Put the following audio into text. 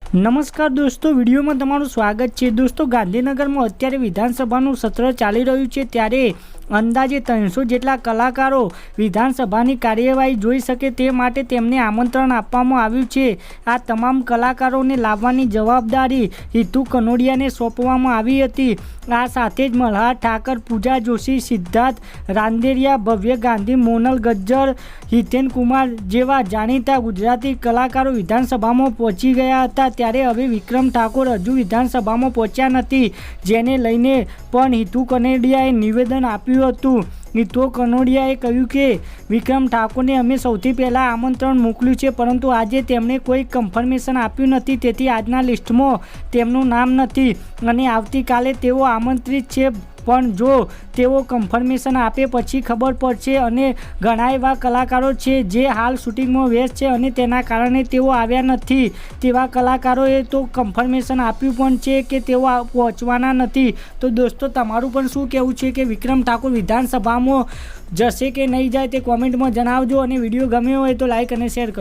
નમસ્કાર દોસ્તો, વિડીયોમાં તમારું સ્વાગત છે। દોસ્તો, ગાંધીનગરમાં અત્યારે વિધાનસભાનું સત્ર ચાલી રહ્યું છે, ત્યારે અંદાજે 300 જેટલા કલાકારો વિધાનસભાની કાર્યવાહી જોઈ શકે તે માટે તેમને આમંત્રણ આપવામાં આવ્યું છે। આ તમામ કલાકારોને લાવવાની જવાબદારી હિતુ કનોડિયાને સોંપવામાં આવી હતી। આ સાથે જ મલ્હાર ઠાકર, પૂજા જોશી, સિદ્ધાર્થ રાંદેરિયા, ભવ્ય ગાંધી, મોનલ ગજ્જર, હિતેન કુમાર જેવા જાણીતા ગુજરાતી કલાકારો વિધાનસભામાં પહોંચી ગયા હતા। ત્યારે હવે વિક્રમ ઠાકોર હજુ વિધાનસભામાં પહોંચ્યા નથી, જેને લઈને પણ હિતુ કનોડિયાએ નિવેદન આપ્યું હતું। હિતુ કનોડિયાએ કહ્યું કે વિક્રમ ઠાકોરને અમે સૌથી પહેલાં આમંત્રણ મોકલ્યું છે, પરંતુ આજે તેમણે કોઈ કન્ફર્મેશન આપ્યું નથી, તેથી આજના લિસ્ટમાં તેમનું નામ નથી અને આવતીકાલે તેઓ આમંત્રિત છે, પણ જો તેઓ કન્ફર્મેશન આપે પછી ખબર પડશે। અને ઘણા એવા કલાકારો છે જે હાલ શૂટિંગમાં વ્યસ્ત છે અને તેના કારણે તેઓ આવ્યા નથી। તેવા કલાકારોએ તો કન્ફર્મેશન આપ્યું પણ છે કે તેઓ પહોંચવાના નથી। તો દોસ્તો, તમારું પણ શું કહેવું છે કે વિક્રમ ઠાકોર વિધાનસભામાં જશે કે નહીં જાય તે કોમેન્ટમાં જણાવજો, અને વિડીયો ગમ્યો હોય તો લાઈક અને શેર કરજો।